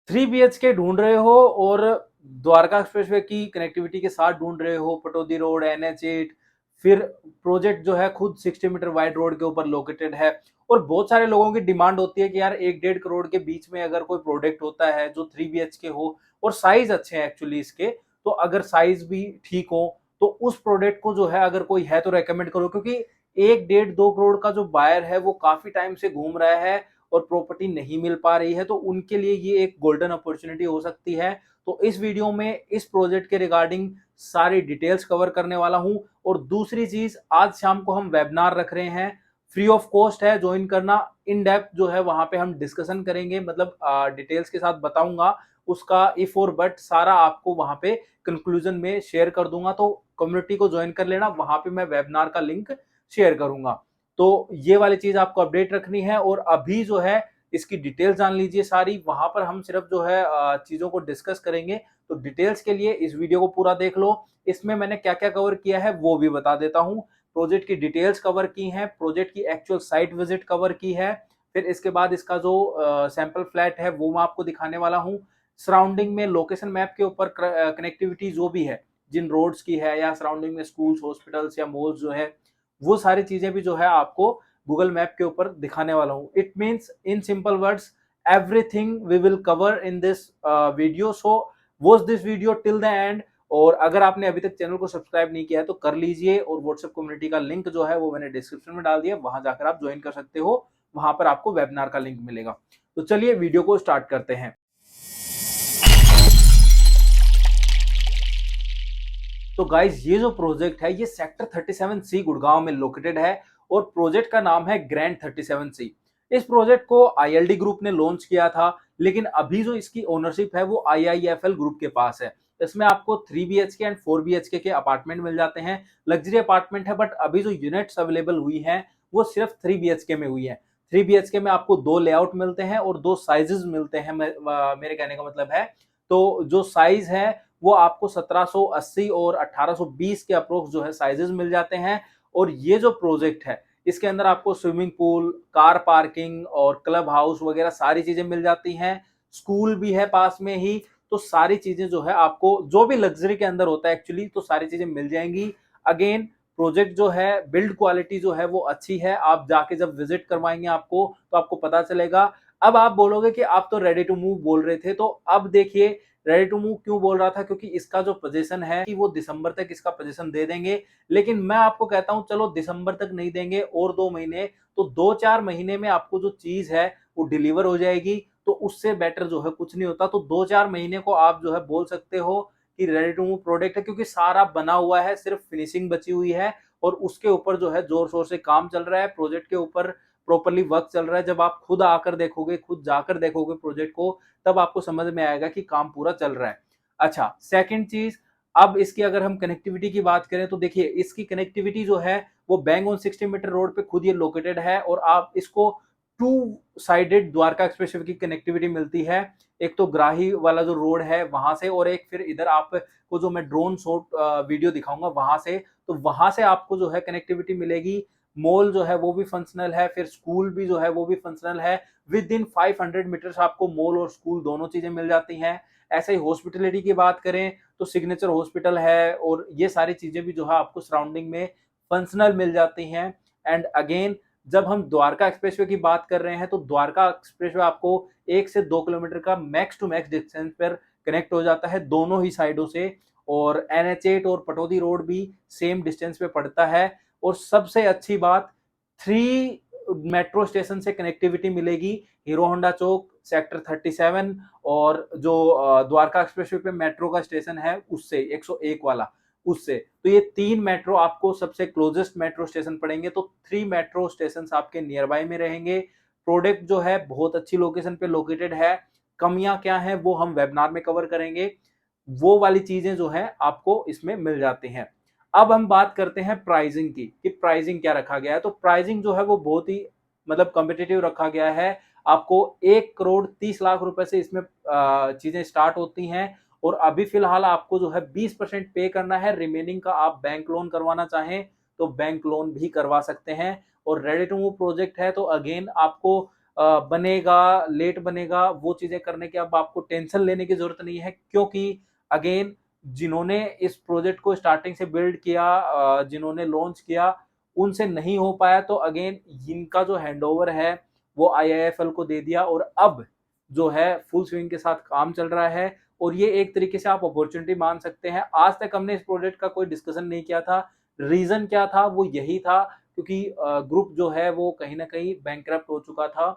3 BHK ढूंढ रहे हो और द्वारका एक्सप्रेसवे की कनेक्टिविटी के साथ ढूंढ रहे हो, पटौदी रोड, NH8, फिर प्रोजेक्ट जो है खुद 60 मीटर वाइड रोड के ऊपर लोकेटेड है। और बहुत सारे लोगों की डिमांड होती है कि यार 1-1.5 करोड़ के बीच में अगर कोई प्रोडक्ट होता है जो 3 BHK हो और साइज अच्छे हैं एक्चुअली इसके, तो अगर साइज भी ठीक हो तो उस प्रोडक्ट को जो है अगर कोई है तो रेकमेंड करो, क्योंकि 1-1.5-2 करोड़ का जो बायर है वो काफी टाइम से घूम रहा है और प्रॉपर्टी नहीं मिल पा रही है, तो उनके लिए ये एक गोल्डन अपॉर्चुनिटी हो सकती है। तो इस वीडियो में इस प्रोजेक्ट के रिगार्डिंग सारी डिटेल्स कवर करने वाला हूं। और दूसरी चीज, आज शाम को हम वेबिनार रख रहे हैं, फ्री ऑफ कॉस्ट है, ज्वाइन करना। इन डेप्थ जो है वहां पे हम डिस्कशन करेंगे, मतलब डिटेल्स के साथ बताऊंगा उसका इफ और बट सारा आपको वहां पे कंक्लूजन में शेयर कर दूंगा। तो कम्युनिटी को ज्वाइन कर लेना, वहां पे मैं वेबिनार का लिंक शेयर करूंगा। तो ये वाली चीज आपको अपडेट रखनी है। और अभी जो है इसकी डिटेल्स जान लीजिए सारी, वहां पर हम सिर्फ जो है चीजों को डिस्कस करेंगे। तो डिटेल्स के लिए इस वीडियो को पूरा देख लो। इसमें मैंने क्या क्या कवर किया है वो भी बता देता हूँ। प्रोजेक्ट की डिटेल्स कवर की हैं, प्रोजेक्ट की एक्चुअल साइट विजिट कवर की है, फिर इसके बाद इसका जो सैंपल फ्लैट है वो मैं आपको दिखाने वाला हूँ। सराउंडिंग में लोकेशन मैप के ऊपर कनेक्टिविटी जो भी है, जिन रोड्स की है या सराउंडिंग में स्कूल्स, हॉस्पिटल्स या मॉल्स जो है, वो सारी चीजें भी जो है आपको गूगल मैप के ऊपर दिखाने वाला हूँ। It means in simple words, everything we will cover in this video. So watch this video till the end. और अगर आपने अभी तक चैनल को सब्सक्राइब नहीं किया है तो कर लीजिए, और व्हाट्सएप कम्युनिटी का लिंक जो है वो मैंने डिस्क्रिप्शन में डाल दिया, वहां जाकर आप ज्वाइन कर सकते हो, वहां पर आपको वेबिनार का लिंक मिलेगा। तो चलिए वीडियो को स्टार्ट करते हैं। तो गाइज ये जो प्रोजेक्ट है ये सेक्टर 37C गुड़गांव में लोकेटेड है, और प्रोजेक्ट का नाम है ग्रैंड 37C। इस प्रोजेक्ट को ILD ग्रुप ने लॉन्च किया था, लेकिन अभी जो इसकी ओनरशिप है वो IIFL ग्रुप के पास है। इसमें आपको 3 BHK एंड 4 BHK के अपार्टमेंट मिल जाते हैं, लग्जरी अपार्टमेंट है। बट अभी जो यूनिट्स अवेलेबल हुई हैं वो सिर्फ 3 BHK में हुई है। 3 BHK में आपको 2 लेआउट मिलते हैं और 2 साइजेस मिलते हैं, मेरे कहने का मतलब है। तो जो साइज है वो आपको 1780 और 1820 के अप्रोक्स जो है साइजेस मिल जाते हैं। और ये जो प्रोजेक्ट है इसके अंदर आपको स्विमिंग पूल, कार पार्किंग और क्लब हाउस वगैरह सारी चीजें मिल जाती हैं। स्कूल भी है पास में ही। तो सारी चीजें जो है आपको जो भी लग्जरी के अंदर होता है एक्चुअली, तो सारी चीजें मिल जाएंगी। अगेन प्रोजेक्ट जो है बिल्ड क्वालिटी जो है वो अच्छी है। आप जाके जब विजिट करवाएंगे आपको तो आपको पता चलेगा। अब आप बोलोगे कि आप तो रेडी टू मूव बोल रहे थे, तो अब देखिए रेडी टू मूव क्यों बोल रहा था, क्योंकि इसका जो पोजीशन है कि वो दिसंबर तक इसका पोजीशन दे देंगे। लेकिन मैं आपको कहता हूं चलो दिसंबर तक नहीं देंगे और 2 महीने, तो 2-4 महीने में आपको जो चीज है वो डिलीवर हो जाएगी। तो उससे बेटर जो है कुछ नहीं होता। तो 2-4 महीने को आप जो है बोल सकते हो कि रेडी टू मूव प्रोडक्ट है, क्योंकि सारा बना हुआ है, सिर्फ फिनिशिंग बची हुई है। और उसके ऊपर जो है जोर शोर से काम चल रहा है, प्रोजेक्ट के ऊपर प्रॉपरली वर्क चल रहा है। जब आप खुद आकर देखोगे, खुद जाकर देखोगे प्रोजेक्ट को, तब आपको समझ में आएगा कि काम पूरा चल रहा है। अच्छा, सेकंड चीज, अब इसकी अगर हम कनेक्टिविटी की बात करें तो देखिए इसकी कनेक्टिविटी जो है वो बैंग ऑन 60 मीटर रोड पे खुद ये लोकेटेड है, और आप इसको 2 साइडेड द्वारका एक्सप्रेसवे की कनेक्टिविटी मिलती है। एक तो ग्राही वाला जो रोड है वहां से, और एक फिर इधर आपको जो मैं ड्रोन शॉट वीडियो दिखाऊंगा वहां से, तो वहां से आपको जो है कनेक्टिविटी मिलेगी। मॉल जो है वो भी फंक्शनल है, फिर स्कूल भी जो है वो भी फंक्शनल है। विद इन 500 मीटर्स आपको मॉल और स्कूल दोनों चीजें मिल जाती हैं। ऐसे ही हॉस्पिटलिटी की बात करें तो सिग्नेचर हॉस्पिटल है, और ये सारी चीजें भी जो है आपको सराउंडिंग में फंक्शनल मिल जाती हैं। एंड अगेन जब हम द्वारका एक्सप्रेसवे की बात कर रहे हैं तो द्वारका एक्सप्रेसवे आपको 1 से 2 किलोमीटर का मैक्स टू मैक्स डिस्टेंस पर कनेक्ट हो जाता है दोनों ही साइडों से। और NH8 और पटौदी रोड भी सेम डिस्टेंस पे पड़ता है। और सबसे अच्छी बात, 3 मेट्रो स्टेशन से कनेक्टिविटी मिलेगी। हीरो होंडा चौक, सेक्टर 37, और जो द्वारका एक्सप्रेसवे पे मेट्रो का स्टेशन है उससे 101 वाला, उससे। तो ये 3 मेट्रो आपको सबसे क्लोजेस्ट मेट्रो स्टेशन पड़ेंगे। तो 3 मेट्रो स्टेशन आपके नियर बाय में रहेंगे। प्रोडक्ट जो है बहुत अच्छी लोकेशन पे लोकेटेड है। कमियां क्या है वो हम वेबिनार में कवर करेंगे। वो वाली चीजें जो है आपको इसमें मिल जाती हैं। अब हम बात करते हैं प्राइसिंग की, कि प्राइसिंग क्या रखा गया है। तो प्राइसिंग जो है वो बहुत ही मतलब कॉम्पिटिटिव रखा गया है। आपको 1 करोड़ 30 लाख रुपए से इसमें चीजें स्टार्ट होती हैं। और अभी फिलहाल आपको जो है 20% पे करना है, रिमेनिंग का आप बैंक लोन करवाना चाहें तो बैंक लोन भी करवा सकते हैं। और रेडी टू मूव प्रोजेक्ट है तो अगेन आपको बनेगा, लेट बनेगा, वो चीजें करने की अब आपको टेंशन लेने की जरूरत नहीं है, क्योंकि अगेन जिन्होंने इस प्रोजेक्ट को स्टार्टिंग से बिल्ड किया, जिन्होंने लॉन्च किया, उनसे नहीं हो पाया, तो अगेन इनका जो हैंडओवर है वो आईआईएफएल को दे दिया और अब जो है फुल स्विंग के साथ काम चल रहा है। और ये एक तरीके से आप अपॉर्चुनिटी मान सकते हैं। आज तक हमने इस प्रोजेक्ट का कोई डिस्कशन नहीं किया था। रीजन क्या था? वो यही था क्योंकि ग्रुप जो है वो कहीं ना कहीं बैंकरप्ट हो चुका था।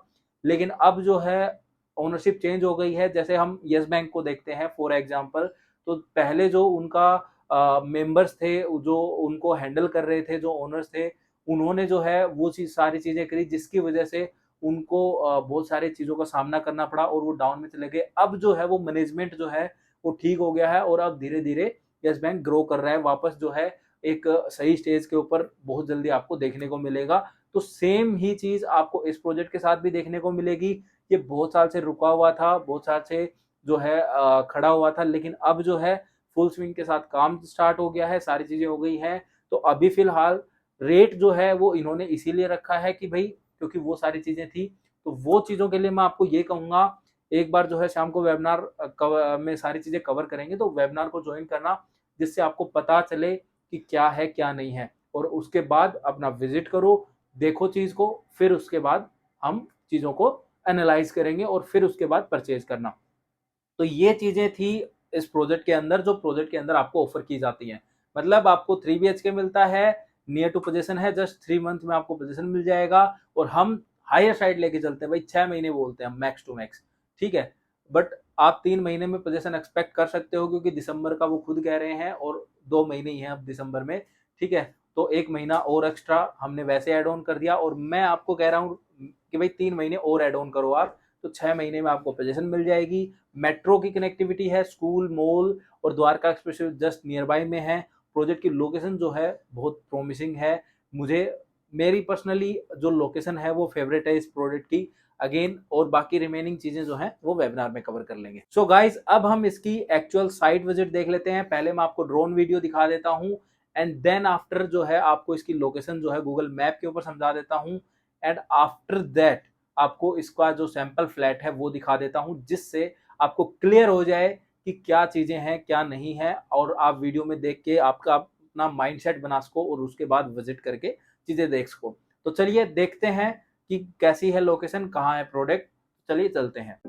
लेकिन अब जो है ओनरशिप चेंज हो गई है। जैसे हम यस बैंक को देखते हैं फॉर एग्जांपल, तो पहले जो उनका मेंबर्स थे, जो उनको हैंडल कर रहे थे, जो ओनर्स थे, उन्होंने जो है वो चीज सारी चीजें करी, जिसकी वजह से उनको बहुत सारी चीजों का सामना करना पड़ा और वो डाउन में चले गए। अब जो है वो मैनेजमेंट जो है वो ठीक हो गया है और अब धीरे धीरे यस बैंक ग्रो कर रहा है, वापस जो है एक सही स्टेज के ऊपर बहुत जल्दी आपको देखने को मिलेगा। तो सेम ही चीज आपको इस प्रोजेक्ट के साथ भी देखने को मिलेगी। ये बहुत साल से रुका हुआ था, बहुत साल से जो है खड़ा हुआ था, लेकिन अब जो है फुल स्विंग के साथ काम स्टार्ट हो गया है, सारी चीजें हो गई हैं। तो अभी फिलहाल रेट जो है वो इन्होंने इसीलिए रखा है कि भाई क्योंकि वो सारी चीजें थी। तो वो चीजों के लिए मैं आपको ये कहूंगा, एक बार जो है शाम को वेबिनार में सारी चीजें कवर करेंगे, तो वेबिनार को ज्वाइन करना, जिससे आपको पता चले कि क्या है क्या नहीं है, और उसके बाद अपना विजिट करो, देखो चीज को, फिर उसके बाद हम चीजों को एनालाइज करेंगे और फिर उसके बाद परचेज करना। तो ये चीजें थी इस प्रोजेक्ट के अंदर, जो प्रोजेक्ट के अंदर आपको ऑफर की जाती हैं। मतलब आपको 3 BHK मिलता है, नियर टू पोजीशन है, जस्ट 3 मंथ में आपको पोजीशन मिल जाएगा। और हम हायर साइड लेके चलते हैं भाई, 6 महीने बोलते हैं हम मैक्स टू मैक्स, ठीक है। बट आप 3 महीने में पोजीशन एक्सपेक्ट कर सकते हो, क्योंकि दिसंबर का वो खुद कह रहे हैं और 2 महीने ही हैं अब दिसंबर में, ठीक है। तो 1 महीना और एक्स्ट्रा हमने वैसे एड ऑन कर दिया, और मैं आपको कह रहा हूँ कि भाई 3 महीने और एड ऑन करो आप, तो 6 महीने में आपको पोजीशन मिल जाएगी। मेट्रो की कनेक्टिविटी है, स्कूल, मॉल और Dwarka express just near by में है। प्रोजेक्ट की लोकेशन जो है बहुत प्रॉमिसिंग है। मुझे मेरी पर्सनली जो लोकेशन है वो फेवरेट है इस प्रोजेक्ट की। अगेन और बाकी रिमेनिंग चीजें जो हैं वो वेबिनार में कवर कर लेंगे। सो गाइज, अब हम इसकी एक्चुअल साइट विजिट देख लेते हैं। पहले मैं आपको ड्रोन वीडियो दिखा देता हूँ, एंड देन आफ्टर जो है आपको इसकी लोकेशन जो है गूगल मैप के ऊपर समझा देता हूँ, एंड आफ्टर दैट आपको इसका जो सैंपल फ्लैट है वो दिखा देता हूँ, जिससे आपको क्लियर हो जाए कि क्या चीजें हैं क्या नहीं है, और आप वीडियो में देख के आपका अपना माइंडसेट बना सको और उसके बाद विजिट करके चीजें देख सको। तो चलिए देखते हैं कि कैसी है लोकेशन, कहाँ है प्रोडक्ट। चलिए चलते हैं।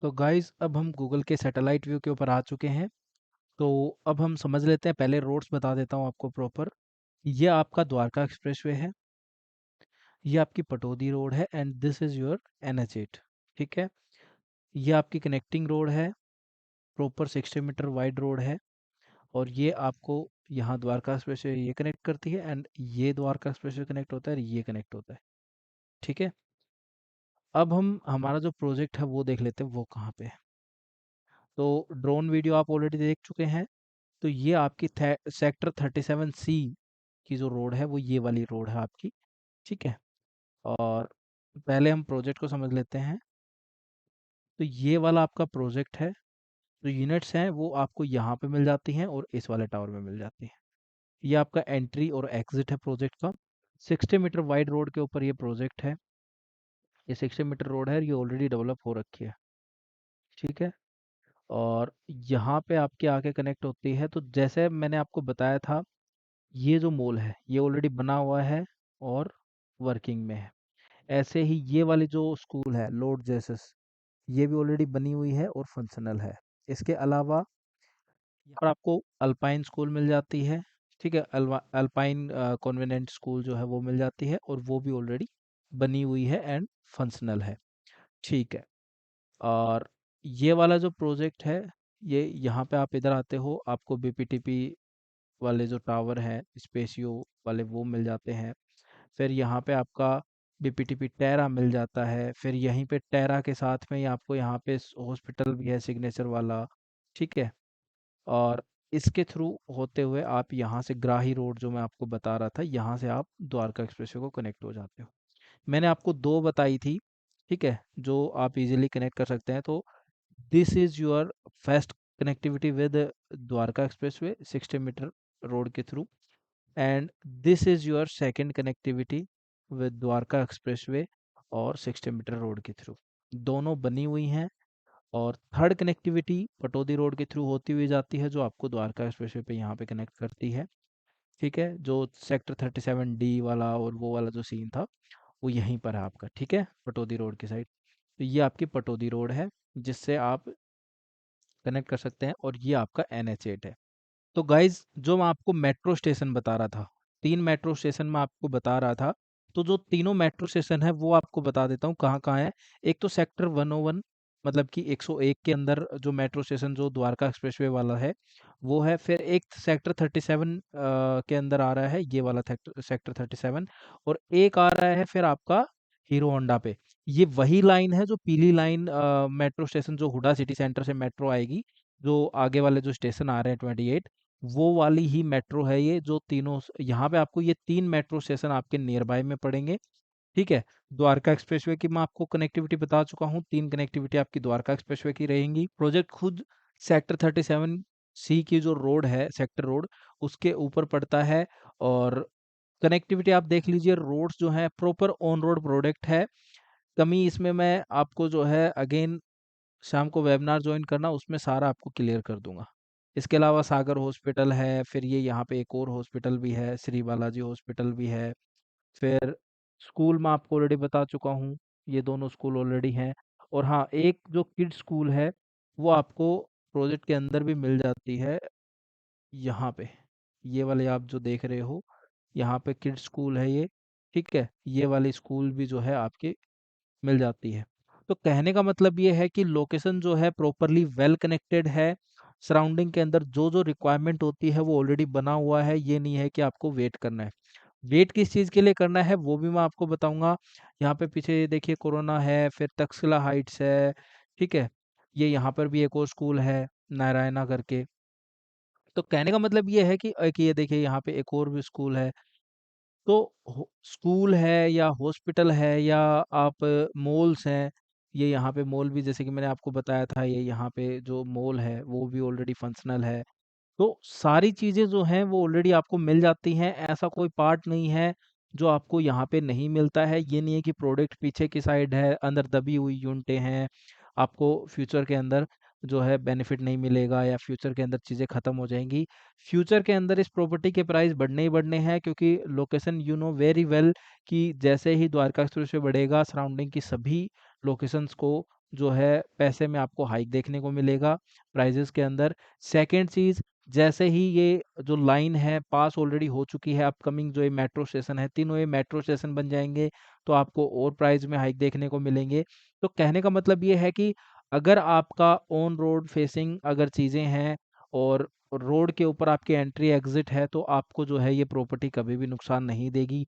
तो गाइस अब हम गूगल के सैटेलाइट व्यू के ऊपर आ चुके हैं। तो अब हम समझ लेते हैं, पहले रोड्स बता देता हूँ आपको प्रॉपर। ये आपका द्वारका एक्सप्रेसवे है, ये आपकी पटौदी रोड है and this is your NH8। ठीक है, ये आपकी कनेक्टिंग रोड है, प्रॉपर 60 मीटर वाइड रोड है। और ये आपको यहाँ द्वारका एक्सप्रेसवे ये कनेक्ट करती है एंड ये द्वारका एक्सप्रेसवे कनेक्ट होता है और ये कनेक्ट होता है। ठीक है, अब हम हमारा जो प्रोजेक्ट है वो देख लेते हैं वो कहाँ पे है। तो ड्रोन वीडियो आप ऑलरेडी देख चुके हैं। तो ये आपकी सेक्टर 37C की जो रोड है वो ये वाली रोड है आपकी। ठीक है, और पहले हम प्रोजेक्ट को समझ लेते हैं। तो ये वाला आपका प्रोजेक्ट है, जो यूनिट्स हैं वो आपको यहाँ पे मिल जाती हैं और इस वाले टावर में मिल जाती हैं। ये आपका एंट्री और एग्जिट है प्रोजेक्ट का। 60 मीटर वाइड रोड के ऊपर ये प्रोजेक्ट है। ये 60 मीटर रोड है, ये ऑलरेडी डेवलप हो रखी है। ठीक है, और यहाँ पे आपके आके कनेक्ट होती है। तो जैसे मैंने आपको बताया था, ये जो मॉल है ये ऑलरेडी बना हुआ है और वर्किंग में है। ऐसे ही ये वाली जो स्कूल है लॉर्ड जेसस, ये भी ऑलरेडी बनी हुई है और फंक्शनल है। इसके अलावा यहाँ पर आपको अल्पाइन स्कूल मिल जाती है। ठीक है, अल्पाइन कॉन्वेंट स्कूल जो है वो मिल जाती है और वो भी ऑलरेडी बनी हुई है एंड फंक्शनल है। ठीक है, और ये वाला जो प्रोजेक्ट है, ये यहाँ पे आप इधर आते हो, आपको BPTP वाले जो टावर हैं स्पेसियो वाले वो मिल जाते हैं। फिर यहाँ पे आपका BPTP टेरा मिल जाता है। फिर यहीं पे टेरा के साथ में ही आपको यहाँ पे हॉस्पिटल भी है सिग्नेचर वाला। ठीक है, और इसके थ्रू होते हुए आप यहाँ से ग्राही रोड जो मैं आपको बता रहा था, यहाँ से आप द्वारका एक्सप्रेसवे को कनेक्ट हो जाते हो। मैंने आपको दो बताई थी, ठीक है, जो आप इजीली कनेक्ट कर सकते हैं। तो this is your first connectivity with Dwarka expressway 60 metre road के through, and this is your second connectivity with Dwarka expressway और 60 मीटर रोड के थ्रू। दोनों बनी हुई हैं। और थर्ड कनेक्टिविटी पटौदी रोड के थ्रू होती हुई जाती है, जो आपको द्वारका एक्सप्रेसवे पे यहाँ पे कनेक्ट करती है। ठीक है, जो सेक्टर 37D वाला और वो वाला जो सीन था वो यहीं पर है आपका। ठीक है, पटौदी रोड की साइड। तो ये आपकी पटौदी रोड है जिससे आप कनेक्ट कर सकते हैं, और ये आपका NH8 है। तो गाइज जो मैं आपको मेट्रो स्टेशन बता रहा था, 3 मेट्रो स्टेशन मैं आपको बता रहा था। तो जो तीनों मेट्रो स्टेशन है वो आपको बता देता हूँ कहाँ कहाँ है। एक तो सेक्टर 101, मतलब कि 101 के अंदर जो मेट्रो स्टेशन जो द्वारका एक्सप्रेसवे वाला है वो है। फिर एक सेक्टर 37 के अंदर आ रहा है ये वाला सेक्टर 37। और एक आ रहा है फिर आपका हीरो होंडा पे। ये वही लाइन है जो पीली लाइन मेट्रो स्टेशन, जो हुडा सिटी सेंटर से मेट्रो आएगी, जो आगे वाले जो स्टेशन आ रहे हैं 28, वो वाली ही मेट्रो है ये। जो तीनों यहाँ पे आपको ये 3 मेट्रो स्टेशन आपके नियर बाय में पड़ेंगे। ठीक है, द्वारका एक्सप्रेसवे की मैं आपको कनेक्टिविटी बता चुका हूँ, 3 कनेक्टिविटी आपकी द्वारका एक्सप्रेसवे की रहेंगी। प्रोजेक्ट खुद सेक्टर 37C की जो रोड है, सेक्टर रोड, उसके ऊपर पड़ता है। और कनेक्टिविटी आप देख लीजिए, रोड्स जो है प्रॉपर ऑन रोड प्रोडक्ट है। कमी इसमें मैं आपको जो है अगेन शाम को वेबिनार ज्वाइन करना, उसमें सारा आपको क्लियर कर दूंगा। इसके अलावा सागर हॉस्पिटल है, फिर ये यहाँ पे एक और हॉस्पिटल भी है, श्री बालाजी हॉस्पिटल भी है। फिर स्कूल मैं आपको ऑलरेडी बता चुका हूँ, ये दोनों स्कूल ऑलरेडी हैं। और हाँ, एक जो किड स्कूल है वो आपको प्रोजेक्ट के अंदर भी मिल जाती है, यहाँ पे ये वाले आप जो देख रहे हो, यहाँ पे किड स्कूल है ये। ठीक है, ये वाली स्कूल भी जो है आपके मिल जाती है। तो कहने का मतलब ये है कि लोकेशन जो है प्रॉपरली वेल कनेक्टेड है। सराउंडिंग के अंदर जो जो रिक्वायरमेंट होती है वो ऑलरेडी बना हुआ है। ये नहीं है कि आपको वेट करना है। वेट किस चीज़ के लिए करना है वो भी मैं आपको बताऊंगा। यहाँ पे पीछे ये देखिए कोरोना है, फिर तक्षशिला हाइट्स है। ठीक है, ये यहाँ पर भी एक और स्कूल है नारायणा करके। तो कहने का मतलब ये है कि ये देखिए यहाँ पे एक और भी स्कूल है। तो स्कूल है या हॉस्पिटल है या आप मॉल्स हैं, ये यहाँ पे मॉल भी जैसे कि मैंने आपको बताया था, ये यहाँ पे जो मॉल है वो भी ऑलरेडी फंक्शनल है। तो सारी चीज़ें जो हैं वो ऑलरेडी आपको मिल जाती हैं। ऐसा कोई पार्ट नहीं है जो आपको यहाँ पे नहीं मिलता है। ये नहीं है कि प्रोडक्ट पीछे की साइड है, अंदर दबी हुई यूनिटें हैं, आपको फ्यूचर के अंदर जो है बेनिफिट नहीं मिलेगा या फ्यूचर के अंदर चीज़ें ख़त्म हो जाएंगी। फ्यूचर के अंदर इस प्रॉपर्टी के प्राइस बढ़ने ही बढ़ने हैं, क्योंकि location you know very well कि जैसे ही द्वारका एक्सप्रेस वे बढ़ेगा, सराउंडिंग की सभी लोकेशंस को जो है पैसे में आपको हाइक देखने को मिलेगा प्राइजेस के अंदर। सेकंड चीज़, जैसे ही ये जो लाइन है पास ऑलरेडी हो चुकी है, अपकमिंग जो ये मेट्रो स्टेशन है, तीनों ये मेट्रो स्टेशन बन जाएंगे तो आपको और प्राइस में हाइक देखने को मिलेंगे। तो कहने का मतलब ये है कि अगर आपका ऑन रोड फेसिंग अगर चीज़ें हैं और रोड के ऊपर आपकी एंट्री एग्जिट है, तो आपको जो है ये प्रॉपर्टी कभी भी नुकसान नहीं देगी।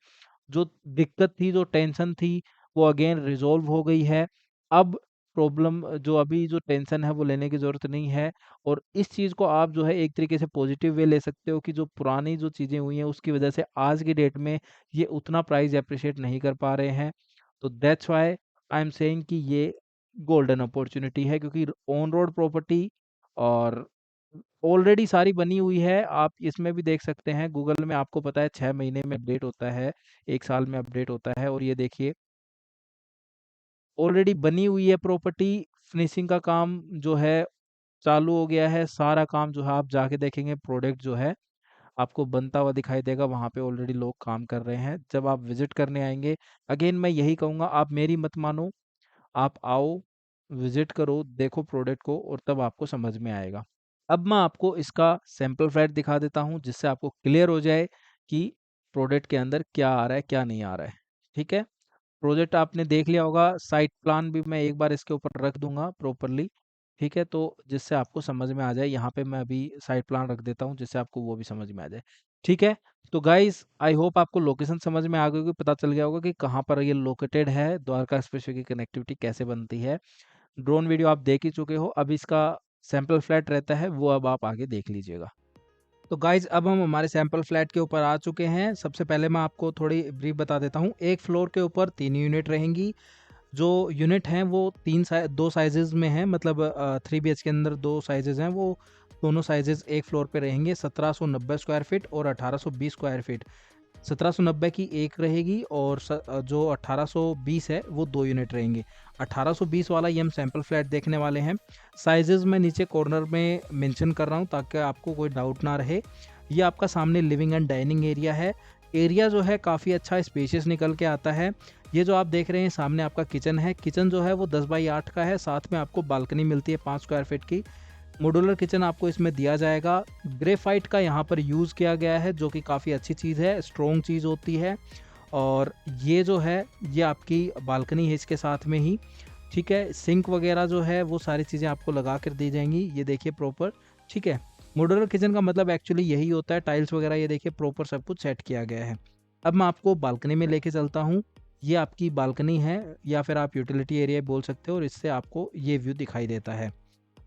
जो दिक्कत थी, जो टेंशन थी, वो अगेन रिज़ॉल्व हो गई है। अब प्रॉब्लम जो अभी जो टेंशन है वो लेने की ज़रूरत नहीं है, और इस चीज़ को आप जो है एक तरीके से पॉजिटिव वे ले सकते हो कि जो पुरानी जो चीज़ें हुई हैं उसकी वजह से आज की डेट में ये उतना प्राइस एप्रिशिएट नहीं कर पा रहे हैं। तो that's why I am saying कि ये गोल्डन अपॉर्चुनिटी है, क्योंकि ऑन रोड प्रॉपर्टी और ऑलरेडी सारी बनी हुई है। आप इसमें भी देख सकते हैं, गूगल में आपको पता है 6 महीने में अपडेट होता है, 1 साल में अपडेट होता है, और ये देखिए ऑलरेडी बनी हुई है प्रॉपर्टी, फिनिशिंग का काम जो है चालू हो गया है। सारा काम जो है आप जाके देखेंगे, प्रोडक्ट जो है आपको बनता हुआ दिखाई देगा, वहाँ पे ऑलरेडी लोग काम कर रहे हैं। जब आप विज़िट करने आएँगे, अगेन मैं यही कहूँगा, आप मेरी मत मानो, आप आओ, विज़िट करो, देखो प्रोडक्ट को, और तब आपको समझ में आएगा। अब मैं आपको इसका सैंपल फ्लैट दिखा देता हूँ, जिससे आपको क्लियर हो जाए कि प्रोडक्ट के अंदर क्या आ रहा है, क्या नहीं आ रहा है। ठीक है? प्रोजेक्ट आपने देख लिया होगा, साइट प्लान भी मैं एक बार इसके ऊपर रख दूँगा प्रॉपर्ली। ठीक है? तो जिससे आपको समझ में आ जाए, यहाँ पे मैं अभी साइट प्लान रख देता हूँ, जिससे आपको वो भी समझ में आ जाए। ठीक है? तो गाइज़, आई होप आपको लोकेशन समझ में आ गई होगी, पता चल गया होगा कि कहाँ पर ये लोकेटेड है, द्वारका एक्सप्रेसवे की कनेक्टिविटी कैसे बनती है। ड्रोन वीडियो आप देख ही चुके हो, अब इसका सैंपल फ्लैट रहता है, वो अब आप आगे देख लीजिएगा। तो गाइज़, अब हम हमारे सैंपल फ्लैट के ऊपर आ चुके हैं। सबसे पहले मैं आपको थोड़ी ब्रीफ बता देता हूँ। एक फ्लोर के ऊपर 3 यूनिट रहेंगी। जो यूनिट हैं वो 2 साइज़ेज़ में हैं, मतलब 3 बीएचके के अंदर 2 साइज़ेज़ हैं, वो दोनों साइज़ेज़ एक फ्लोर पे रहेंगे, 1790 स्क्वायर फीट और 1820 स्क्वायर फीट। 1790 की एक रहेगी, और जो 1820 है वो 2 यूनिट रहेंगे। 1820 वाला ये हम सैंपल फ्लैट देखने वाले हैं। साइजेस मैं नीचे कॉर्नर में मेंशन कर रहा हूँ ताकि आपको कोई डाउट ना रहे। ये आपका सामने लिविंग एंड डाइनिंग एरिया है। एरिया जो है काफ़ी अच्छा स्पेशियस निकल के आता है। ये जो आप देख रहे हैं सामने आपका किचन है। किचन जो है वो 10 बाई 8 का है, साथ में आपको बालकनी मिलती है 5 स्क्वायर फीट की। मॉड्यूलर किचन आपको इसमें दिया जाएगा। ग्रेफाइट का यहाँ पर यूज़ किया गया है, जो कि काफ़ी अच्छी चीज़ है, स्ट्रॉन्ग चीज़ होती है। और ये जो है, ये आपकी बालकनी है इसके साथ में ही। ठीक है? सिंक वगैरह जो है वो सारी चीज़ें आपको लगा कर दी जाएंगी, ये देखिए प्रॉपर। ठीक है? मॉड्यूलर किचन का मतलब एक्चुअली यही होता है, टाइल्स वगैरह ये देखिए प्रॉपर सब कुछ सेट किया गया है। अब मैं आपको बालकनी में लेके चलता हूँ। ये आपकी बालकनी है, या फिर आप यूटिलिटी एरिया बोल सकते हो, और इससे आपको ये व्यू दिखाई देता है।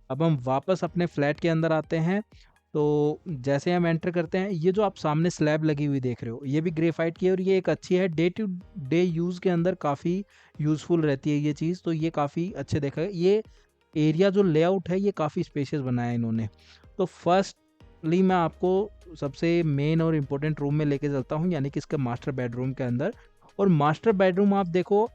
अब हम वापस अपने फ्लैट के अंदर आते हैं। तो जैसे हम एंटर करते हैं, ये जो आप सामने स्लैब लगी हुई देख रहे हो, ये भी ग्रेफाइट की है, और ये एक अच्छी है, डे टू डे यूज़ के अंदर काफ़ी यूज़फुल रहती है ये चीज़। तो ये काफ़ी अच्छे देखा है। ये एरिया जो लेआउट है ये काफ़ी स्पेशियस बनाया है इन्होंने। तो फर्स्टली मैं आपको सबसे मेन और इम्पोर्टेंट रूम में लेके चलता हूँ, यानी कि इसके मास्टर बेडरूम के अंदर। और मास्टर बेडरूम आप देखो,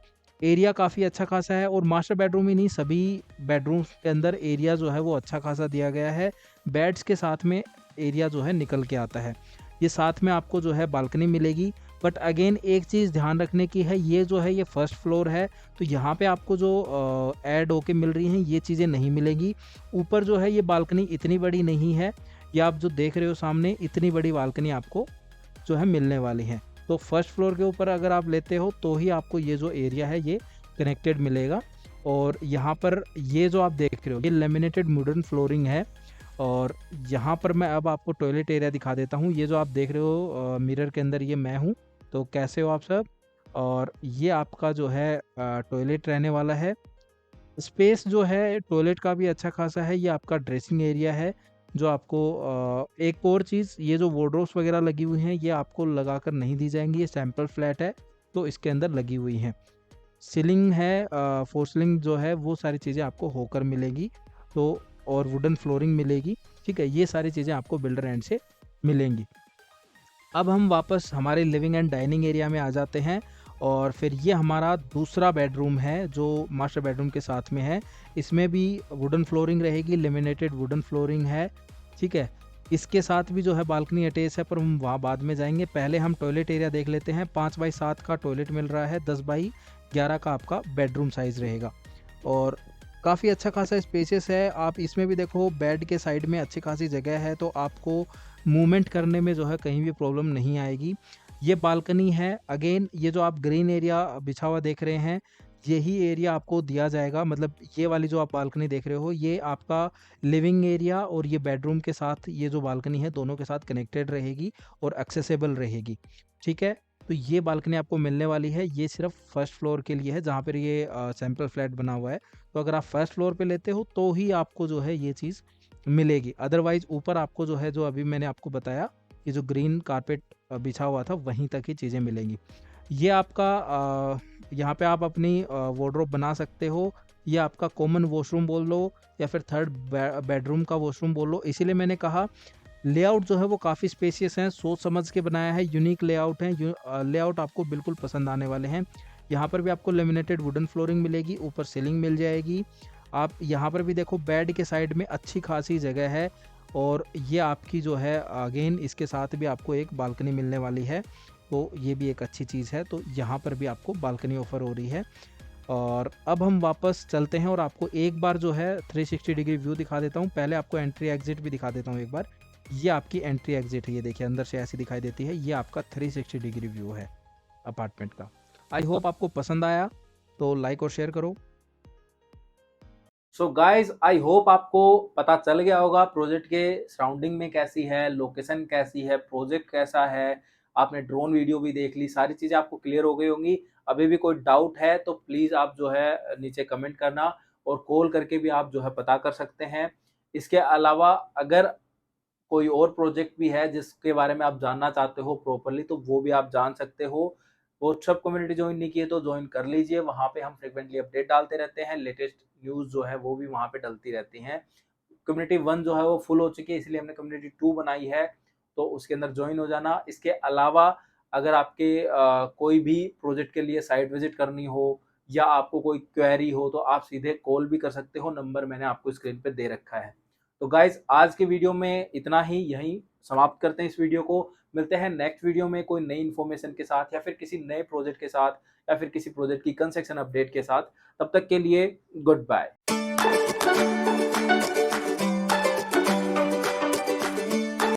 एरिया काफ़ी अच्छा खासा है, और मास्टर बेडरूम ही नहीं, सभी बेडरूम्स के अंदर एरिया जो है वो अच्छा खासा दिया गया है। बेड्स के साथ में एरिया जो है निकल के आता है। ये साथ में आपको जो है बालकनी मिलेगी। बट अगेन एक चीज़ ध्यान रखने की है, ये जो है ये फर्स्ट फ्लोर है, तो यहाँ पे आपको जो ऐड होके मिल रही हैं ये चीज़ें नहीं मिलेंगी। ऊपर जो है ये बालकनी इतनी बड़ी नहीं है, ये आप जो देख रहे हो सामने, इतनी बड़ी बालकनी आपको जो है मिलने वाली है। तो फर्स्ट फ्लोर के ऊपर अगर आप लेते हो तो ही आपको ये जो एरिया है ये कनेक्टेड मिलेगा। और यहाँ पर ये जो आप देख रहे हो ये लेमिनेटेड वुडन फ्लोरिंग है। और यहाँ पर मैं अब आपको टॉयलेट एरिया दिखा देता हूँ। ये जो आप देख रहे हो मिरर के अंदर, ये मैं हूँ। तो कैसे हो आप सब? और ये आपका जो है टॉयलेट रहने वाला है। स्पेस जो है टॉयलेट का भी अच्छा खासा है। ये आपका ड्रेसिंग एरिया है, जो आपको एक और चीज़, ये जो वार्डरोब्स वगैरह लगी हुई हैं ये आपको लगाकर नहीं दी जाएंगी, ये सैंपल फ्लैट है तो इसके अंदर लगी हुई हैं। सीलिंग है, फोर सीलिंग जो है वो सारी चीज़ें आपको होकर मिलेगी। तो और वुडन फ्लोरिंग मिलेगी। ठीक है? ये सारी चीज़ें आपको बिल्डर एंड से मिलेंगी। अब हम वापस हमारे लिविंग एंड डाइनिंग एरिया में आ जाते हैं। और फिर ये हमारा दूसरा बेडरूम है जो मास्टर बेडरूम के साथ में है। इसमें भी वुडन फ्लोरिंग रहेगी, लेमिनेटेड वुडन फ्लोरिंग है। ठीक है? इसके साथ भी जो है बालकनी अटैच है, पर हम वहाँ बाद में जाएंगे। पहले हम टॉयलेट एरिया देख लेते हैं। 5 बाई 7 का टॉयलेट मिल रहा है, 10 बाई 11 का आपका बेडरूम साइज़ रहेगा। और काफ़ी अच्छा खासा स्पेसियस है। आप इसमें भी देखो बेड के साइड में अच्छी खासी जगह है, तो आपको मूवमेंट करने में जो है कहीं भी प्रॉब्लम नहीं आएगी। ये बालकनी है। अगेन ये जो आप ग्रीन एरिया बिछा हुआ देख रहे हैं, यही एरिया आपको दिया जाएगा। मतलब ये वाली जो आप बालकनी देख रहे हो, ये आपका लिविंग एरिया और ये बेडरूम के साथ, ये जो बालकनी है दोनों के साथ कनेक्टेड रहेगी और एक्सेसिबल रहेगी। ठीक है? तो ये बालकनी आपको मिलने वाली है। ये सिर्फ फर्स्ट फ्लोर के लिए है, जहाँ पर ये सैंपल फ्लैट बना हुआ है। तो अगर आप फर्स्ट फ्लोर पे लेते हो तो ही आपको जो है ये चीज़ मिलेगी। अदरवाइज़ ऊपर आपको जो है, जो अभी मैंने आपको बताया, ये जो ग्रीन कारपेट बिछा हुआ था, वहीं तक ही चीज़ें मिलेंगी। ये आपका यहाँ पे आप अपनी वार्डरोब बना सकते हो। ये आपका कॉमन वॉशरूम बोल लो या फिर थर्ड बेडरूम का वॉशरूम बोल लो। इसीलिए मैंने कहा लेआउट जो है वो काफ़ी स्पेशियस है, सोच समझ के बनाया है, यूनिक लेआउट है। लेआउट आपको बिल्कुल पसंद आने वाले हैं। यहाँ पर भी आपको लेमिनेटेड वुडन फ्लोरिंग मिलेगी, ऊपर सीलिंग मिल जाएगी। आप यहाँ पर भी देखो बेड के साइड में अच्छी खासी जगह है और ये आपकी जो है अगेन इसके साथ भी आपको एक बालकनी मिलने वाली है, तो ये भी एक अच्छी चीज़ है। तो यहाँ पर भी आपको बालकनी ऑफर हो रही है। और अब हम वापस चलते हैं और आपको एक बार जो है 360 डिग्री व्यू दिखा देता हूँ। पहले आपको एंट्री एग्जिट भी दिखा देता हूँ एक बार। ये आपकी एंट्री एग्जिट है, ये देखिए अंदर से ऐसी दिखाई देती है। ये आपका 360 डिग्री व्यू है अपार्टमेंट का। आई होप आपको पसंद आया, तो लाइक और शेयर करो। सो गाइज आई होप आपको पता चल गया होगा प्रोजेक्ट के सराउंडिंग में कैसी है, लोकेशन कैसी है, प्रोजेक्ट कैसा है। आपने ड्रोन वीडियो भी देख ली, सारी चीज़ें आपको क्लियर हो गई होंगी। अभी भी कोई डाउट है तो प्लीज़ आप जो है नीचे कमेंट करना और कॉल करके भी आप जो है पता कर सकते हैं। इसके अलावा अगर कोई और प्रोजेक्ट भी है जिसके बारे में आप जानना चाहते हो प्रॉपरली, तो वो भी आप जान सकते हो। व्हाट्सएप कम्युनिटी ज्वाइन नहीं किए तो ज्वाइन कर लीजिए, वहाँ पे हम फ्रिक्वेंटली अपडेट डालते रहते हैं, लेटेस्ट न्यूज़ जो है वो भी वहाँ पे डलती रहती हैं। कम्युनिटी 1 जो है वो फुल हो चुकी है, इसलिए हमने कम्युनिटी 2 बनाई है, तो उसके अंदर ज्वाइन हो जाना। इसके अलावा अगर आपके कोई भी प्रोजेक्ट के लिए साइट विजिट करनी हो या आपको कोई क्वेरी हो तो आप सीधे कॉल भी कर सकते हो, नंबर मैंने आपको स्क्रीन पे दे रखा है। तो गाइज आज के वीडियो में इतना ही, यहीं समाप्त करते हैं इस वीडियो को। मिलते हैं नेक्स्ट वीडियो में कोई नई इन्फॉर्मेशन के साथ या फिर किसी नए प्रोजेक्ट के साथ या फिर किसी प्रोजेक्ट की कंस्ट्रक्शन अपडेट के साथ। तब तक के लिए गुड बाय।